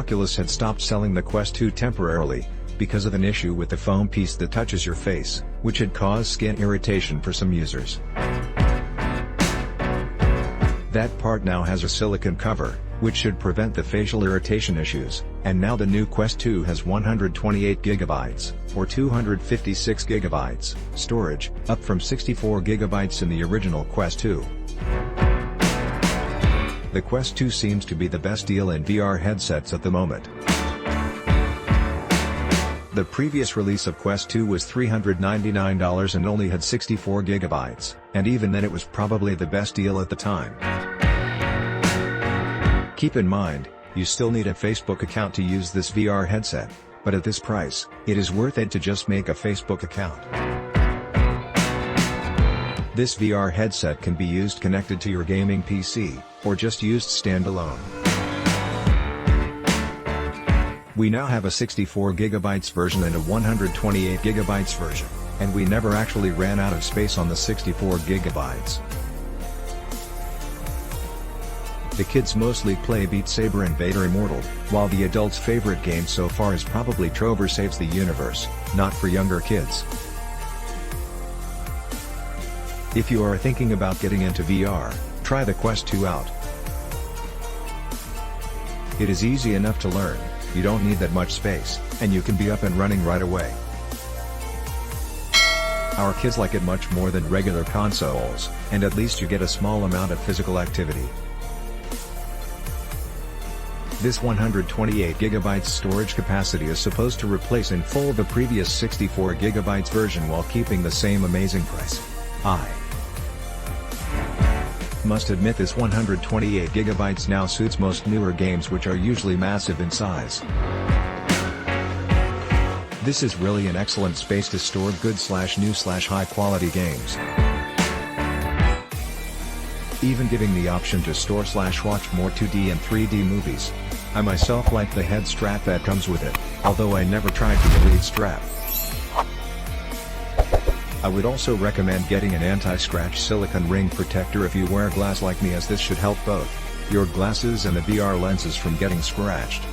Oculus had stopped selling the Quest 2 temporarily, because of an issue with the foam piece that touches your face, which had caused skin irritation for some users. That part now has a silicone cover, which should prevent the facial irritation issues, and now the new Quest 2 has 128GB, or 256GB, storage, up from 64GB in the original Quest 2. The Quest 2 seems to be the best deal in VR headsets at the moment. The previous release of Quest 2 was $399 and only had 64GB, and even then it was probably the best deal at the time. Keep in mind, you still need a Facebook account to use this VR headset, but at this price, it is worth it to just make a Facebook account. This VR headset can be used connected to your gaming PC, or just used standalone. We now have a 64GB version and a 128GB version, and we never actually ran out of space on the 64GB. The kids mostly play Beat Saber and Vader Immortal, while the adults' favorite game so far is probably Trover Saves the Universe, not for younger kids. If you are thinking about getting into VR, try the Quest 2 out. It is easy enough to learn, you don't need that much space, and you can be up and running right away. Our kids like it much more than regular consoles, and at least you get a small amount of physical activity. This 128GB storage capacity is supposed to replace in full the previous 64GB version while keeping the same amazing price. I must admit this 128GB now suits most newer games, which are usually massive in size. This is really an excellent space to store good/new/high quality games. Even giving the option to store/watch more 2D and 3D movies. I myself like the head strap that comes with it, although I never tried the Elite strap. I would also recommend getting an anti-scratch silicone ring protector if you wear glass like me, as this should help both your glasses and the VR lenses from getting scratched.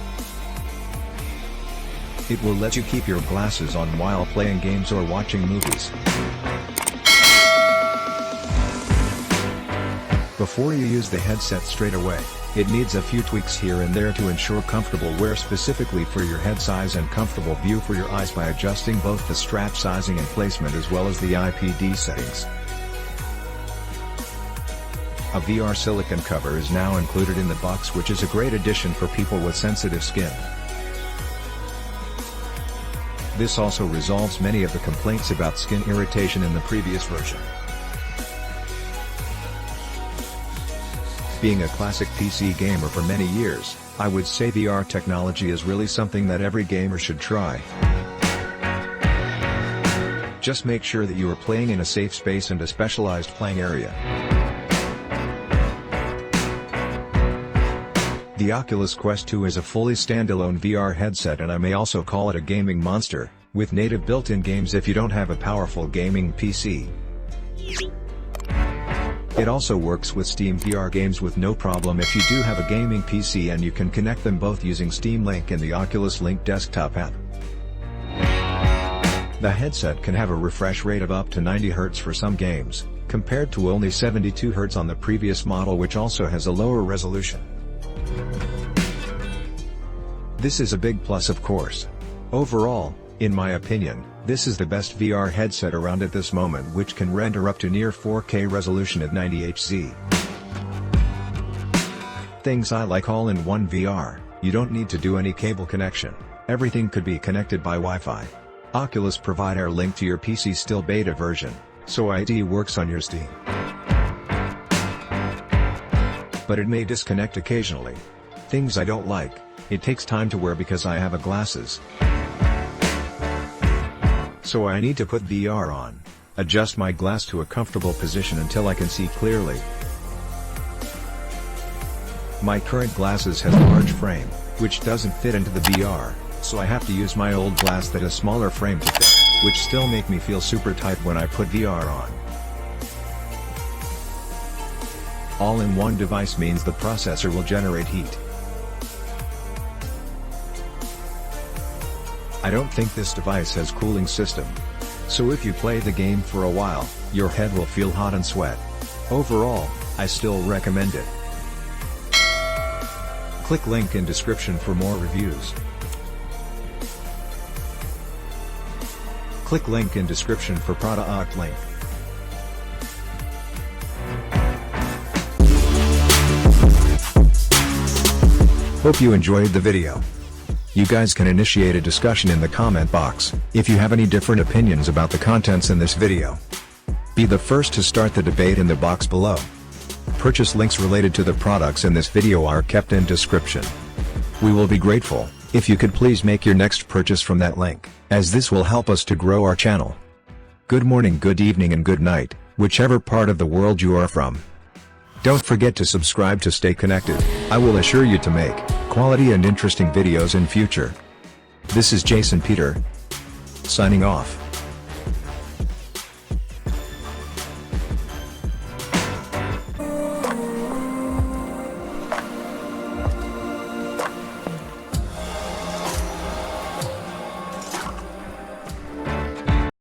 It will let you keep your glasses on while playing games or watching movies. Before you use the headset straight away, it needs a few tweaks here and there to ensure comfortable wear specifically for your head size and comfortable view for your eyes by adjusting both the strap sizing and placement as well as the IPD settings. A VR silicone cover is now included in the box, which is a great addition for people with sensitive skin. This also resolves many of the complaints about skin irritation in the previous version. Being a classic PC gamer for many years, I would say VR technology is really something that every gamer should try. Just make sure that you are playing in a safe space and a specialized playing area. The Oculus Quest 2 is a fully standalone VR headset, and I may also call it a gaming monster, with native built-in games if you don't have a powerful gaming PC. It also works with Steam VR games with no problem if you do have a gaming PC, and you can connect them both using Steam Link and the Oculus Link desktop app. The headset can have a refresh rate of up to 90 Hz for some games, compared to only 72 Hz on the previous model, which also has a lower resolution. This is a big plus, of course. Overall, in my opinion, this is the best VR headset around at this moment, which can render up to near 4K resolution at 90Hz. Things I like: all-in-one VR, you don't need to do any cable connection, everything could be connected by Wi-Fi. Oculus provide our link to your PC still beta version, so it works on your Steam. But it may disconnect occasionally. Things I don't like: it takes time to wear because I have a glasses. So I need to put VR on, adjust my glass to a comfortable position until I can see clearly. My current glasses has a large frame, which doesn't fit into the VR, so I have to use my old glass that has smaller frame to fit, which still make me feel super tight when I put VR on. All-in-one device means the processor will generate heat. I don't think this device has cooling system. So if you play the game for a while, your head will feel hot and sweat. Overall, I still recommend it. Click link in description for more reviews. Click link in description for product link. Hope you enjoyed the video. You guys can initiate a discussion in the comment box, if you have any different opinions about the contents in this video. Be the first to start the debate in the box below. Purchase links related to the products in this video are kept in description. We will be grateful, if you could please make your next purchase from that link, as this will help us to grow our channel. Good morning, good evening and good night, whichever part of the world you are from. Don't forget to subscribe to stay connected. I will assure you to make quality and interesting videos in future. This is Jason Peter, signing off.